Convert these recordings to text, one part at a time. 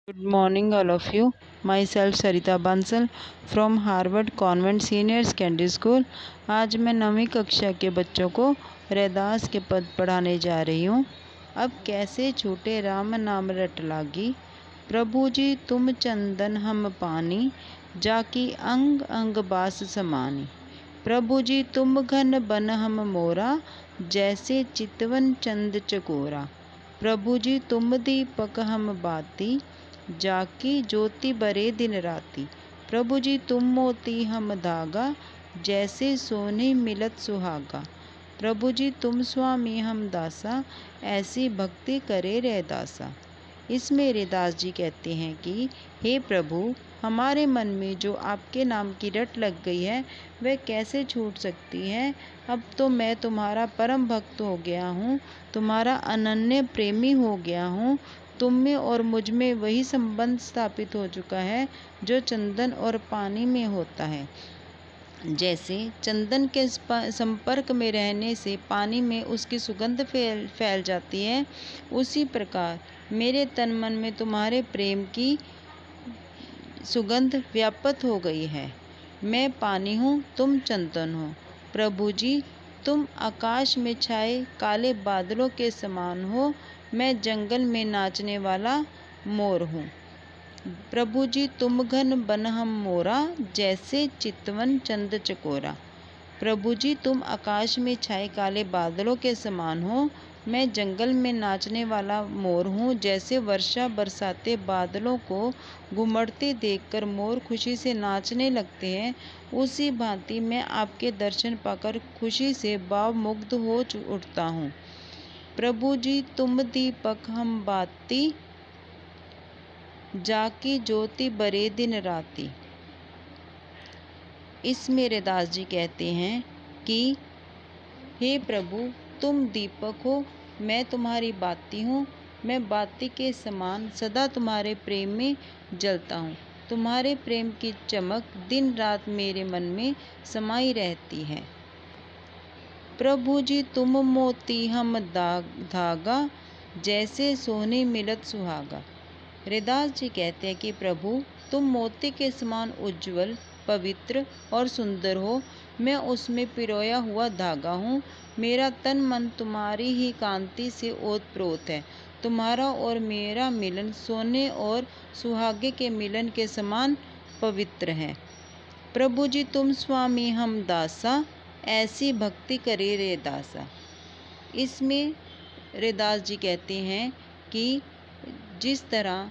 Good morning, all of you. Myself Sarita Bansal from Harvard convent senior secondary school. आज मैं 9वीं कक्षा के बच्चों को रैदास के पद पढ़ाने जा रही हूँ। अब कैसे छूटे राम नाम रट लागी, प्रभु जी तुम चंदन हम पानी, जाकी अंग अंग बास समानी। प्रभु जी तुम घन बन हम मोरा, जैसे चितवन चंद चकोरा। प्रभु जी तुम दीपक हम बाती, जाकी ज्योति बरे दिन राती। प्रभु जी तुम मोती हम धागा, जैसे सोने मिलत सुहागा। प्रभु जी तुम स्वामी हम दासा, ऐसी भक्ति करे रैदासा। इसमें रैदास जी कहते हैं कि हे प्रभु, हमारे मन में जो आपके नाम की रट लग गई है वह कैसे छूट सकती है। अब तो मैं तुम्हारा परम भक्त हो गया हूँ, तुम्हारा अनन्य प्रेमी हो गया हूँ। तुम में और मुझ में वही संबंध स्थापित हो चुका है जो चंदन और पानी में होता है। जैसे चंदन के संपर्क में रहने से पानी में उसकी सुगंध फैल जाती है, उसी प्रकार मेरे तन मन में तुम्हारे प्रेम की सुगंध व्याप्त हो गई है। मैं पानी हूँ, तुम चंदन हो। प्रभु जी तुम आकाश में छाए काले बादलों के समान हो, मैं जंगल में नाचने वाला मोर हूँ। प्रभु जी तुम घन बन हम मोरा, जैसे चितवन चंद चकोरा। प्रभु जी तुम आकाश में छाए काले बादलों के समान हो, मैं जंगल में नाचने वाला मोर हूँ। जैसे वर्षा बरसाते बादलों को घुमड़ते देखकर मोर खुशी से नाचने लगते हैं, उसी भांति मैं आपके दर्शन पाकर खुशी से भावमुग्ध हो उठता हूँ। प्रभु जी तुम दीपक हम बाती, जाकी ज्योति बरे दिन राती। इसमें रैदास जी कहते हैं कि हे प्रभु तुम दीपक हो, मैं तुम्हारी बाती हूँ। मैं बाती के समान सदा तुम्हारे प्रेम में जलता हूँ। तुम्हारे प्रेम की चमक दिन रात मेरे मन में समाई रहती है। प्रभु जी तुम मोती हम धागा, जैसे सोने मिलत सुहागा। रैदास जी कहते हैं कि प्रभु तुम मोती के समान उज्जवल, पवित्र और सुंदर हो। मैं उसमें पिरोया हुआ धागा हूँ। मेरा तन मन तुम्हारी ही कांति से ओतप्रोत है। तुम्हारा और मेरा मिलन सोने और सुहागे के मिलन के समान पवित्र है। प्रभु जी तुम स्वामी हम दासा, ऐसी भक्ति करे रैदासा। इसमें रैदास जी कहते हैं कि जिस तरह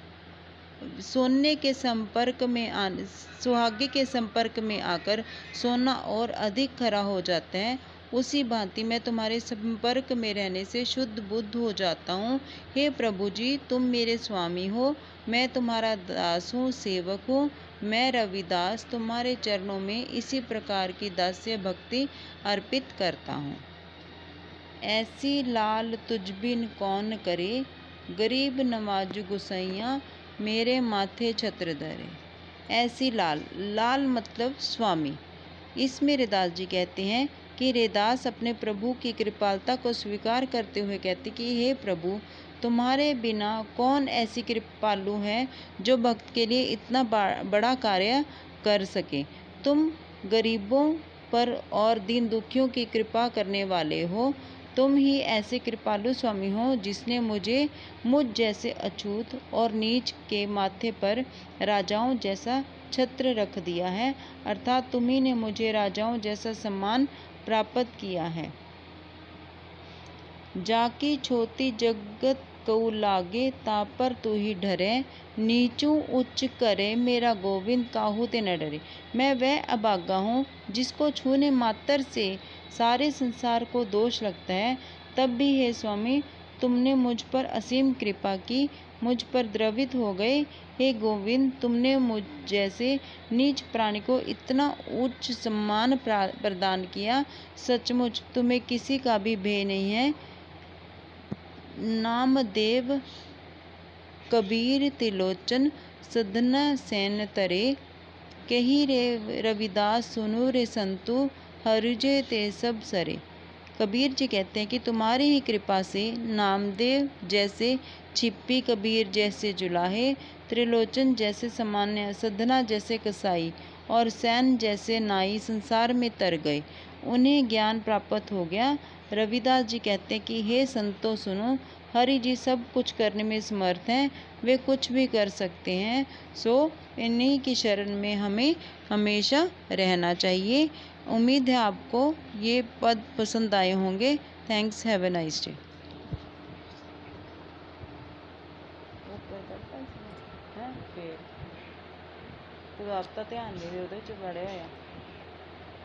सोने के संपर्क में सुहागे के संपर्क में आकर सोना और अधिक खरा हो जाता है, उसी भांति मैं तुम्हारे संपर्क में रहने से शुद्ध बुद्ध हो जाता हूँ। हे प्रभु जी तुम मेरे स्वामी हो, मैं तुम्हारा दास हूँ, सेवक हूँ। मैं रविदास तुम्हारे चरणों में इसी प्रकार की दास्य भक्ति अर्पित करता हूँ। ऐसी लाल तुझ बिन कौन करे, गरीब नवाज गुसैया मेरे माथे छत्र धरे। ऐसी लाल, लाल मतलब स्वामी। इसमें रैदास जी कहते हैं कि रैदास अपने प्रभु की कृपालता को स्वीकार करते हुए कहते कि हे प्रभु तुम्हारे बिना कौन ऐसी कृपालु है जो भक्त के लिए इतना बड़ा कार्य कर सके। तुम गरीबों पर और दीन दुखियों की कृपा करने वाले हो। तुम ही ऐसे कृपालु स्वामी हो जिसने मुझ जैसे अछूत और नीच के माथे पर राजाओं जैसा छत्र रख दिया है, अर्थात तुम्ही ने मुझे राजाओं जैसा सम्मान प्राप्त किया है। जाकी छोटी जगत कऊ लागे, तापर तू ही डरे, नीचू उच्च करे मेरा गोविंद काहू ते न डरे। मैं वह अभागा हूँ जिसको छूने मात्र से सारे संसार को दोष लगता है, तब भी हे स्वामी तुमने मुझ पर असीम कृपा की, मुझ पर द्रवित हो गए। हे गोविंद तुमने मुझ जैसे नीच प्राणी को इतना उच्च सम्मान प्रदान किया। सचमुच तुम्हें किसी का भी भय नहीं है। नामदेव कबीर तिलोचन सदना सैन तरे, कही रे रविदास सुनु रे संतु, हरिजे ते सब सरे। कबीर जी कहते हैं कि तुम्हारी ही कृपा से नामदेव जैसे छिप्पी, कबीर जैसे जुलाहे, त्रिलोचन जैसे सामान्य, सधना जैसे कसाई और सैन जैसे नाई संसार में तर गए, उन्हें ज्ञान प्राप्त हो गया। रविदास जी कहते हैं कि हे संतो सुनो, हरि जी सब कुछ करने में समर्थ हैं, वे कुछ भी कर सकते हैं। सो इन्हीं की शरण में हमें हमेशा रहना चाहिए। उम्मीद है आपको ये पद पसंद आए होंगे। Thanks, have a nice day. फिर तो आपका ध्यान नहीं, ਉਹਦੇ 'ਚ ਵੜਿਆ ਹੋਇਆ।